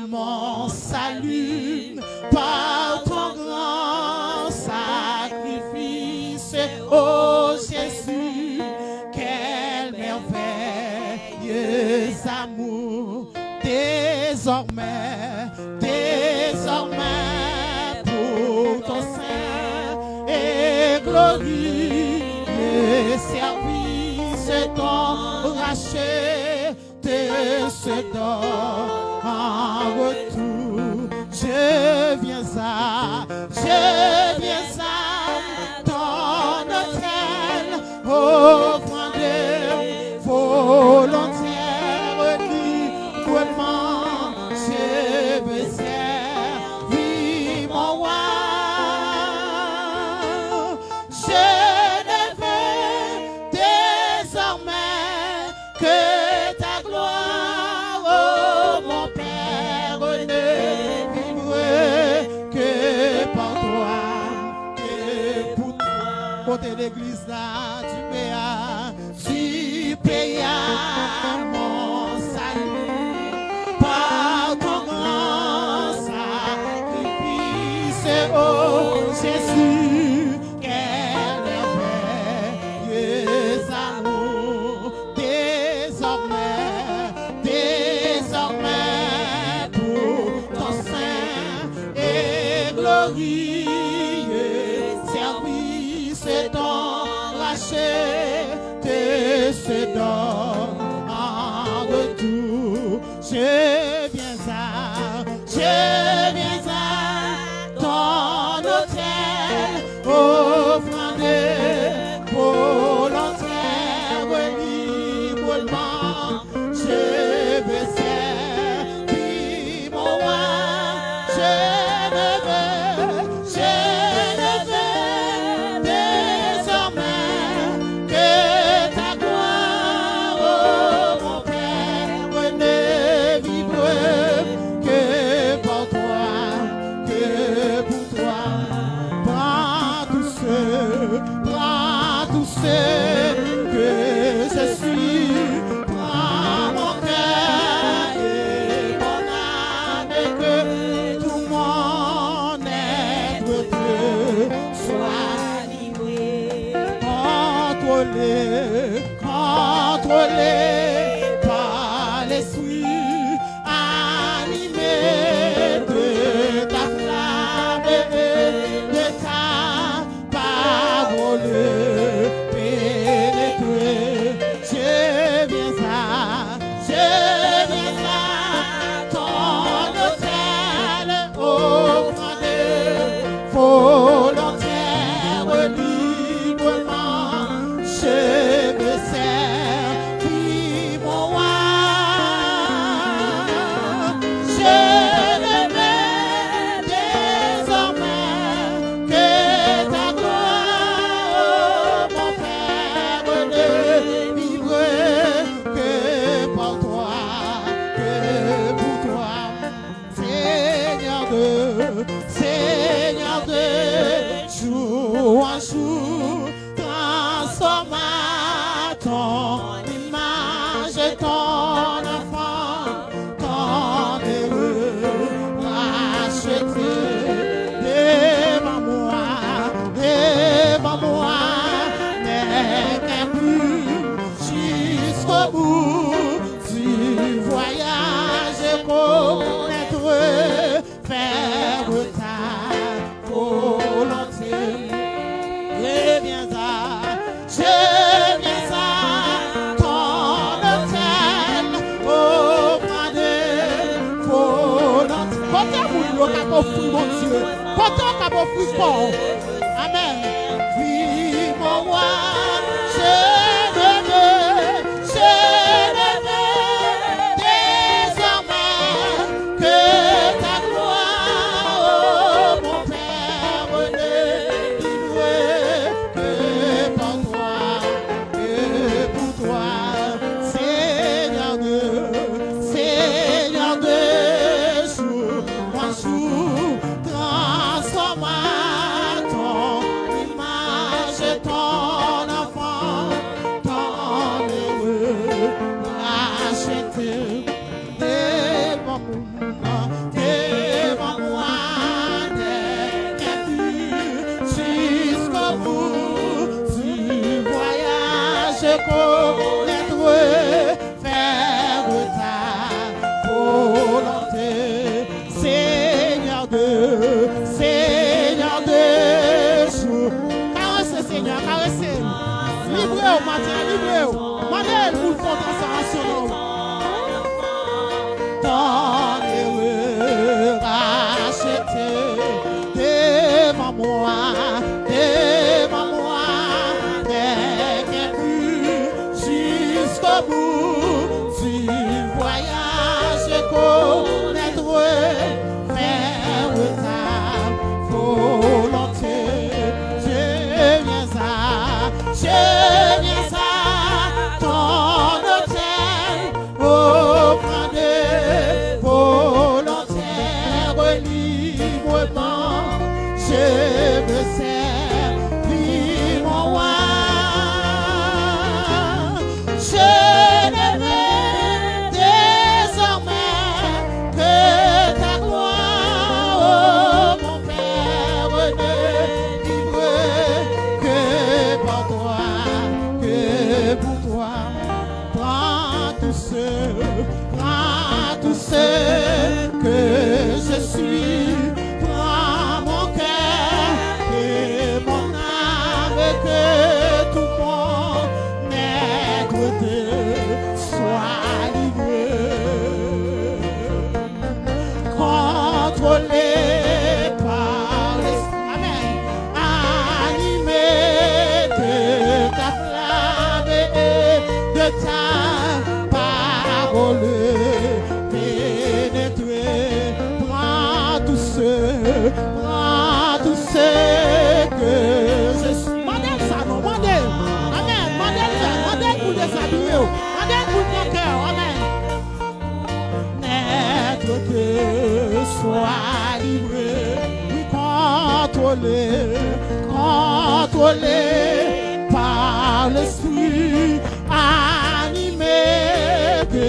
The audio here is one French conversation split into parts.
mon salut par ton grand sacrifice, ô Jésus, quel merveilleux amour, désormais, pour ton saint et glorieux service, ton rachet te se donne en retour. Je viens à ton autel, offrande volontaire, librement, je veux servir mon roi. Je ne veux désormais que ta gloire, oh mon Père, ne vivre que par toi, que pour toi. Côté l'église là, tu payas mon salut par ton grand sacrifice, oh Jésus, quel merveilleux amour, désormais pour ton saint et glorieux service, ton rachet te se donne en retour. Je viens à ton autel, offrande volontaire, librement, je veux servir mon roi. Je ne veux désormais que ta gloire, oh mon Père, ne vivre que pour toi, que pour toi. Prends tous ceux que je suis, prends mon cœur et mon âme, et que tout mon être te soit livré, contrôlé par l'esprit, animé de ta flamme et de ta parole pénétrée. Je viens à ton autel, offrande volontaire, librement, je veux servir mon roi. Je ne veux désormais que ta gloire, mon Père, ne vivre que pour toi, que pour toi. Seigneur de jour en jour, transforme ton image, ton enfant, ton heureux racheté. Devant moi, n'est qu'un but jusqu'au bout du voyage, connaître, faire ta volonté. Je viens à ton autel, offrande volonté. Quand vous offrir mon Dieu, quand on offrir fort. Amen. Oui, mon roi, je ne veux désormais que ta gloire, oh mon Père, ne vivre que pour toi, Seigneur de jour en jour, transforme matin, livrez-vous. Mandez pour le fond dans sa son. Ton heureux racheté devant moi, jusqu'au bout du voyage, connaître faire ta volonté. Je viens à ton hôtel, offrant des volontaires librement. Je me servir mon roi. Je ne veux désormais que ta gloire, oh mon Père, ne libre que pour toi, que pour toi. Prends tout ce que je suis, prends mon cœur et mon âme, que tout mon être de soit livré, contrôlé par l'esprit, amen, animé de ta flamme et de ta parole, pénétré. Prends tout ce que je suis. Mandel ça, non, mandel. Amen. Mandel pour déshabiller. Mandel pour mon cœur. Amen. Naître que soit livré. Oui, contrôlé par l'esprit, animé de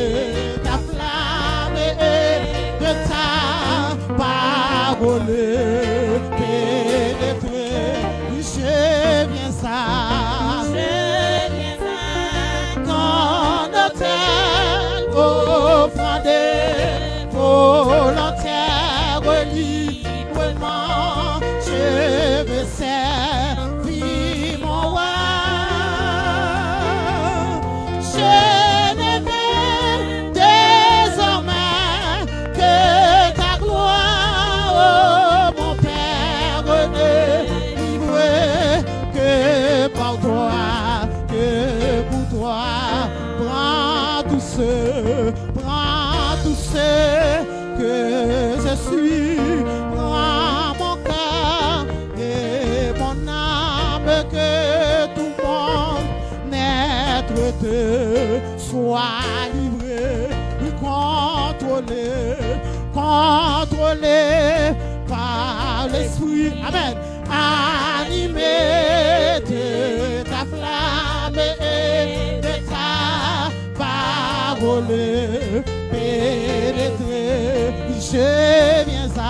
ta flamme et de ta parole, pénétré. Oui, je viens à ton hôtel, offrant des volontaires librement. Je veux servir mon roi. Je ne veux désormais que ta gloire, oh mon Père, ne libre que par toi, que pour toi. Prends tout ce que je suis, prends mon cœur et mon âme, que tout mon être te soit livré, contrôlé par l'esprit, amen, animé de ta flamme et de ta parole, pénétré. Je viens à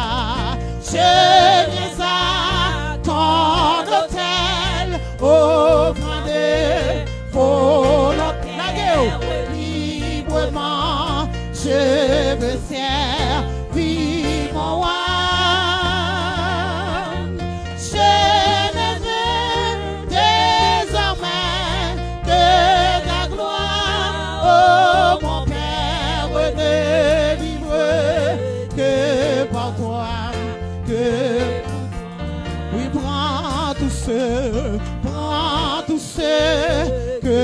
ton hôtel, offrant des volontaires librement. Je veux servir mon roi. Je ne veux désormais que ta gloire, oh mon Père, ne libre que par toi, que oui, prends tout ce que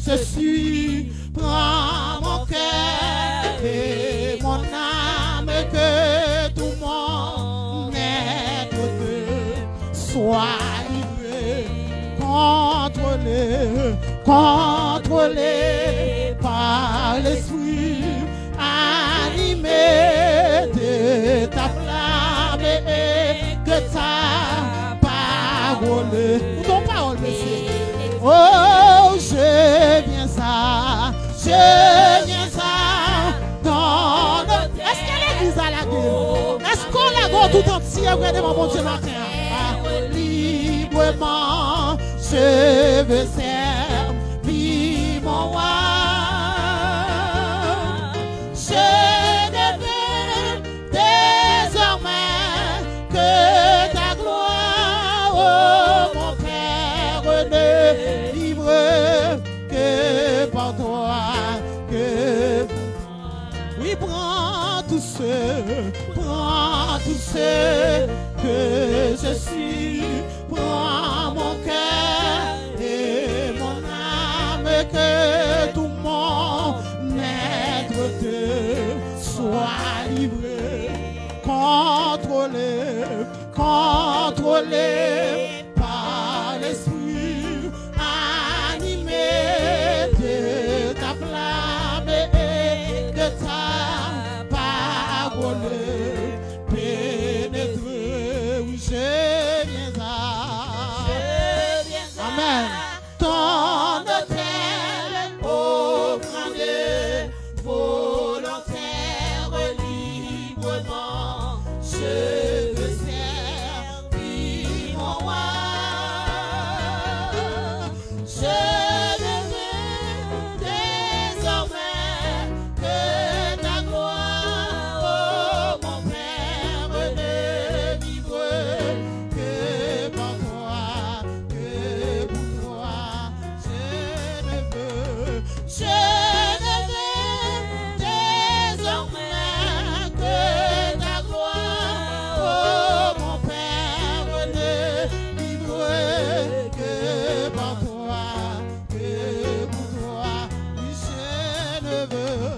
je suis, prends mon cœur et mon âme, que tout mon être soit livré, contrôlé par l'esprit, animé de ta flamme et de ta parole. Ou ton parole, monsieur. Oh, je viens dans notre... Est-ce que l'église a la gueule? Est-ce qu'on la gueule tout entier auprès de mon Dieu matin? Librement, je veux servir mon roi. Je ne veux désormais que ta gloire, oh mon Père, ne libre tout ce que je suis, prends mon cœur et mon âme, que tout mon être te soit livré, contrôlé par l'esprit, animé de ta flamme et de ta parole, pénétré où je viens à. Amen. Ton hôtel au grande volontaire librement, je veux servir mon roi. Je ne veux désormais que ta gloire, oh mon Père, ne vivre que pour toi, que pour toi. Je ne veux désormais que ta gloire, oh mon Père, ne vivre que pour toi, que pour toi. Oui, je ne veux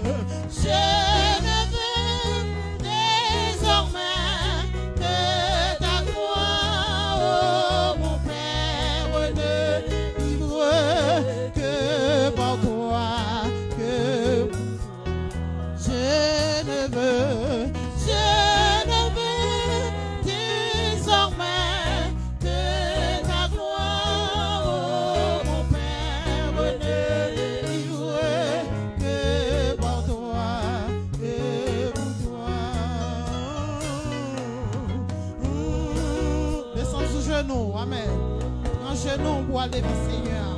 désormais que ta gloire, oh mon Père, ne vivre que pour toi, que je ne veux désormais que ta gloire, oh mon Père, ne vivre que pour toi, que pour toi. Descends sous genoux, amen. En genoux pour aller vers le Seigneur.